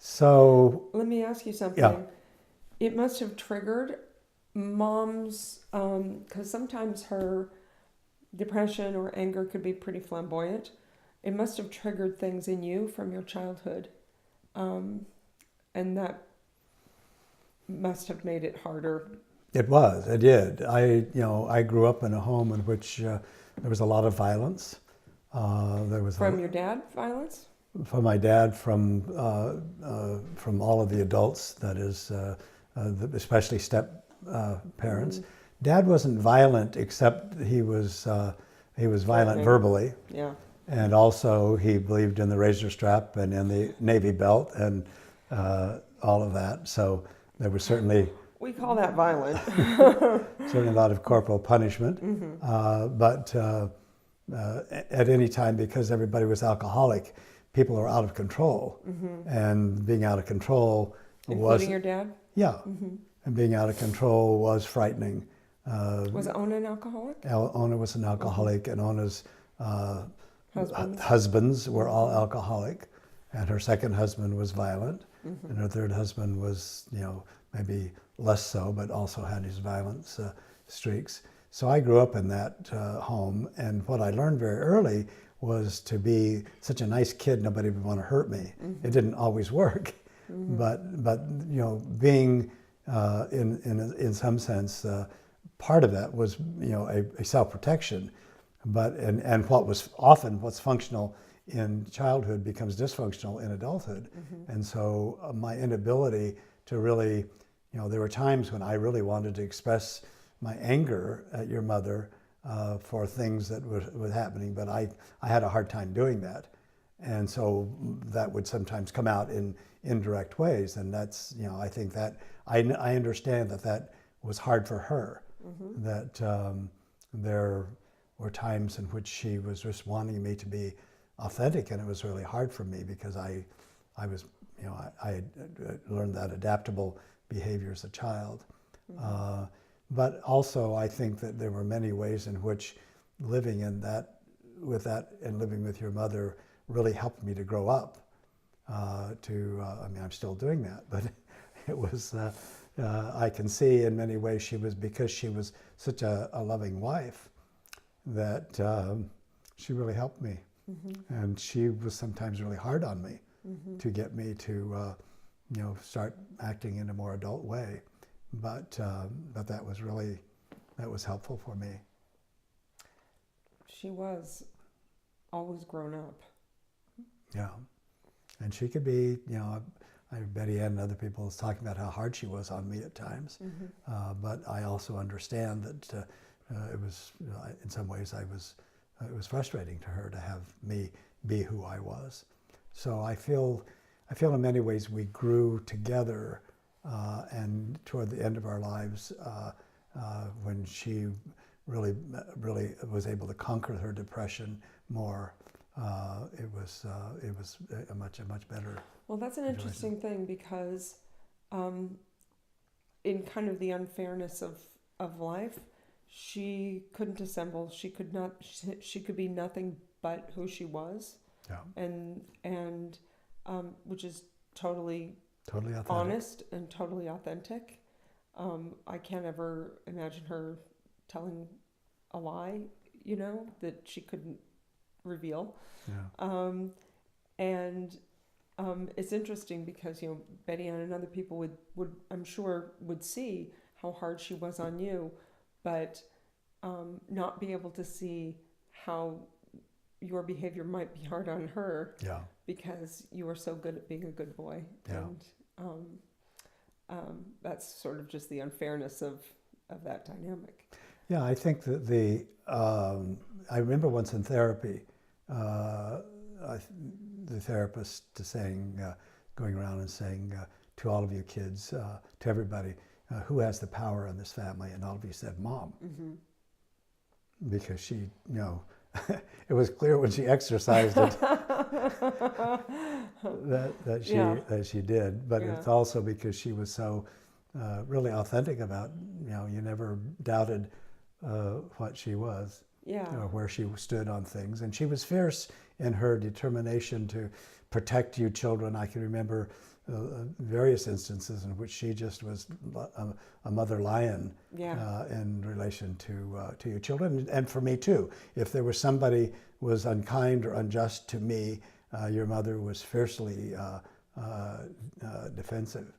So, Let me ask you something. yeah, It must have triggered mom's, because sometimes her depression or anger could be pretty flamboyant. It must have triggered things in you from your childhood, um, and that must have made it harder. it did. I grew up in a home in which there was a lot of violence. There was From your dad, violence? from my dad, from all of the adults, that is, especially step parents. Mm, Dad wasn't violent, except he was violent threatening. verbally, Yeah. and also he believed in the razor strap and in the Navy belt and all of that. So there was We call that violent. certainly a lot of corporal punishment, Hmm. but at any time, because everybody was alcoholic, people are out of control, Hmm. and being out of control was, Including your dad? yeah, Hmm. and being out of control was frightening. Uh, Was Ona an alcoholic? Ona was an Hmm. alcoholic, and Ona's uh, Husbands? husbands were all Hmm. alcoholic, and her second husband was violent, and Hmm. her third husband was, maybe less so, but also had his violence streaks. So I grew up in that home, and what I learned very early was to be such a nice kid, nobody would want to hurt me. It Hmm. didn't always work, Hmm. but being in some sense part of that was a self protection, but what's functional in childhood becomes dysfunctional in adulthood, Hmm. and so my inability to really, there were times when I really wanted to express my anger at your mother for things that were happening, but I had a hard time doing that, and so that would sometimes come out in indirect ways, and that's, I think that I understand that was hard for her, Hmm. that there were times in which she was just wanting me to be authentic, and it was really hard for me because I was, I had learned that adaptable behavior as a child. Hmm. Uh, but also, I think that there were many ways in which living in that, with that, and living with your mother really helped me to grow up. I mean, I'm still doing that, but it was. I can see in many ways because she was such a loving wife that she really helped me, Hmm. and she was sometimes really hard on me Hmm. to get me to start acting in a more adult way, but that was helpful for me. She was always grown up. Yeah, and she could be, Betty Ann and other people was talking about how hard she was on me at times, Hmm. but I also understand that it was, in some ways, it was frustrating to her to have me be who I was. So I feel in many ways we grew together, and toward the end of our lives, when she really was able to conquer her depression more, it was a much better Well, that's an situation. interesting thing because, um, in kind of the unfairness of life, she couldn't assemble. She could not. She could be nothing but who she was, Yeah, and which is totally totally authentic. honest and totally authentic. I can't ever imagine her telling a lie, that she couldn't reveal. Yeah, Um, and it's interesting because Betty Ann and other people would I'm sure would see how hard she was on you, but not be able to see how your behavior might be hard on her yeah, because you were so good at being a good boy, yeah, and um, that's sort of just the unfairness of that dynamic. yeah. I think that I remember once in therapy, uh, I, the therapist saying, going around and saying to all of you kids, to everybody, who has the power in this family, and all of you said, "Mom," Hmm. because she, it was clear when she exercised it Yeah, that she did, but yeah. it's also because she was so really authentic about, you never doubted what she was. Yeah. where she stood on things. And she was fierce in her determination to protect you children. I can remember various instances in which she just was a mother lion Yeah. in relation to you children, and for me too. If there was somebody was unkind or unjust to me, your mother was fiercely defensive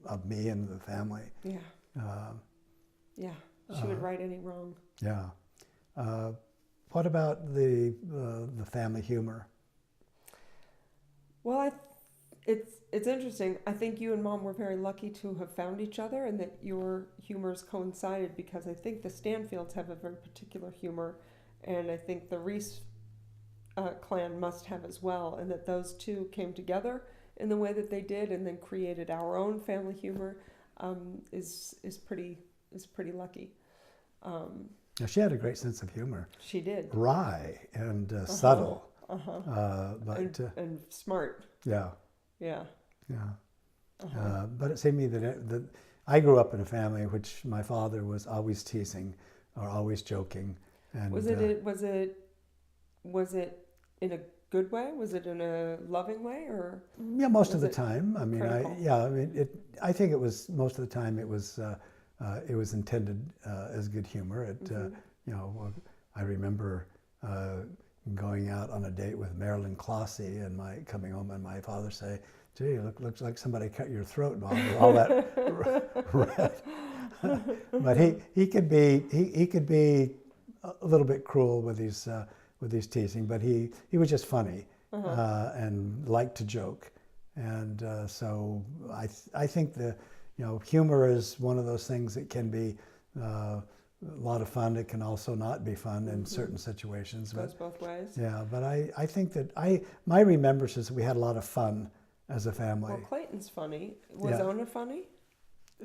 of me and the family. Yeah. Yeah. She would right any wrong. Yeah. What about the family humor? Well, it's interesting. I think you and Mom were very lucky to have found each other, and that your humors coincided, because I think the Stanfields have a very particular humor, and I think the Rees clan must have as well, and that those two came together in the way that they did, and then created our own family humor, is pretty lucky. Now, she had a great sense of humor. She did. Wry and subtle. But and smart. Yeah. Yeah. Yeah. But it seemed to me that I grew up in a family in which my father was always teasing or always joking. And was it in a good way? Was it in a loving way, or? Yeah, most of the time. I mean, critical? I think it was most of the time it was intended as good humor. I remember going out on a date with Marilyn Clossy and coming home and my father say, "Gee, looks like somebody cut your throat, Bob," with all that red. But he could be a little bit cruel with his teasing, but he was just funny and liked to joke, and so I think humor is one of those things that can be a lot of fun. It can also not be fun in certain situations. Goes both ways. Yeah, but I think that my remembrance is we had a lot of fun as a family. Well, Clayton's funny. Was Ona funny?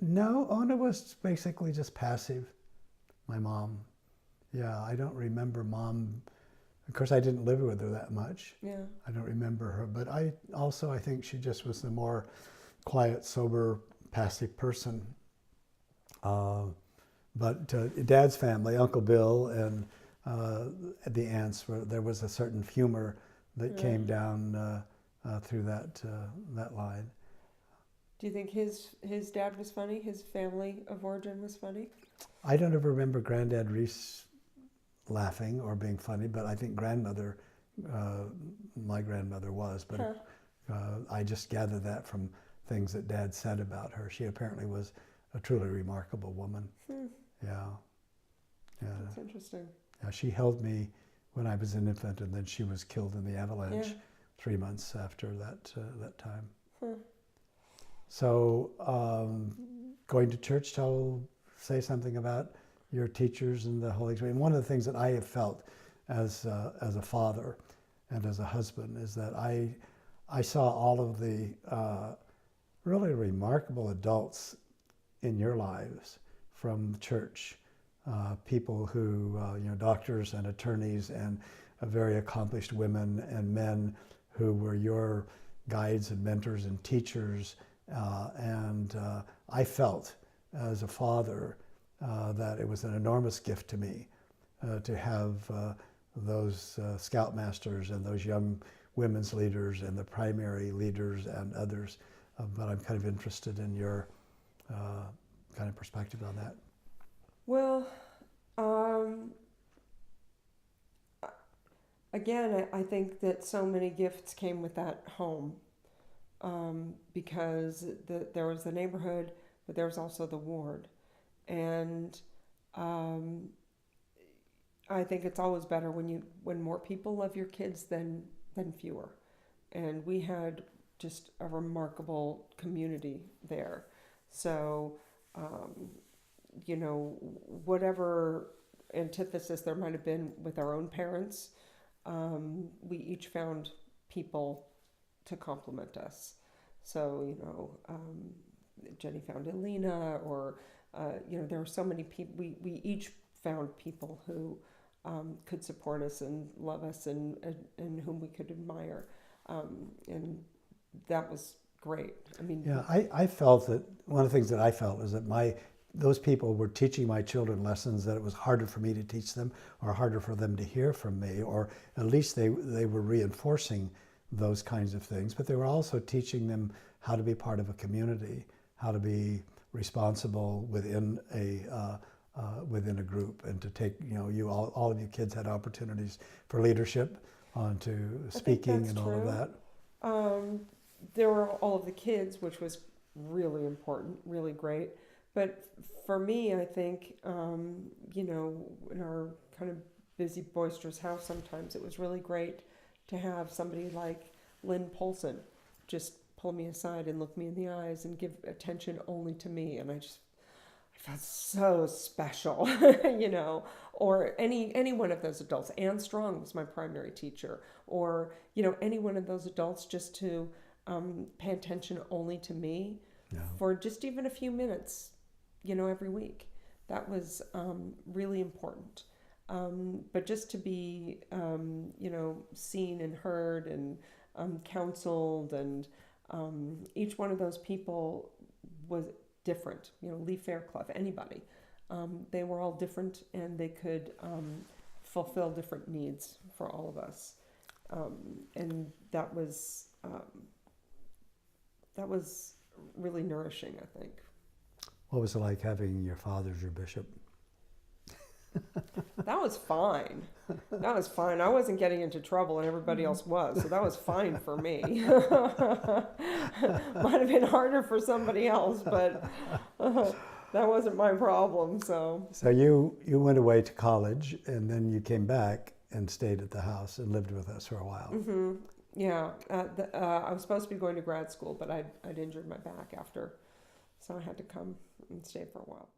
No, Ona was basically just passive. My mom. Yeah, I don't remember Mom. Of course, I didn't live with her that much. Yeah. I don't remember her, but I think she just was the more quiet, sober, passive person. But Dad's family, Uncle Bill and the aunts, there was a certain humor that came down through that line. Do you think his dad was funny? His family of origin was funny? I don't ever remember Granddad Rees laughing or being funny, but I think my grandmother was. But I just gathered that from things that Dad said about her. She apparently was a truly remarkable woman. Yeah. That's interesting. Yeah, she held me when I was an infant, and then she was killed in the avalanche 3 months after that time. So, going to church, say something about your teachers and the Holy Spirit. And one of the things that I have felt as a father and as a husband is that I saw all of the really remarkable adults in your lives from church, people who, doctors and attorneys and very accomplished women and men who were your guides and mentors and teachers. And I felt as a father that it was an enormous gift to me to have those scoutmasters and those young women's leaders and the primary leaders and others. But I'm kind of interested in your kind of perspective on that. Well, again, I think that so many gifts came with that home, because there was the neighborhood, but there was also the ward. And I think it's always better when more people love your kids than fewer. And we had just a remarkable community there. So, whatever antithesis there might have been with our own parents, we each found people to complement us. So, Jenny found Elena, or, there were so many people. We each found people who could support us and love us and whom we could admire. And that was great. I mean, yeah, I felt that one of the things that I felt was that my those people were teaching my children lessons that it was harder for me to teach them, or harder for them to hear from me, or at least they were reinforcing those kinds of things. But they were also teaching them how to be part of a community, how to be responsible within a group, and to take, all of you kids had opportunities for leadership, onto speaking and all of that. There were all of the kids, which was really important, really great. But for me, I think, in our kind of busy, boisterous house, sometimes it was really great to have somebody like Lynn Polson just pull me aside and look me in the eyes and give attention only to me. And I felt so special, or any one of those adults. Anne Strong was my primary teacher, or, any one of those adults just to pay attention only to me for just even a few minutes, every week. That was really important. But just to be, seen and heard and counseled, and each one of those people was different. Lee Fairclough, anybody. They were all different, and they could fulfill different needs for all of us. And that was really nourishing, I think. What was it like having your father as your bishop? That was fine. That was fine. I wasn't getting into trouble, and everybody else was, so that was fine for me. Might have been harder for somebody else, but that wasn't my problem. So you went away to college, and then you came back and stayed at the house and lived with us for a while. Mm-hmm. Yeah, I was supposed to be going to grad school, but I'd injured my back after, so I had to come and stay for a while.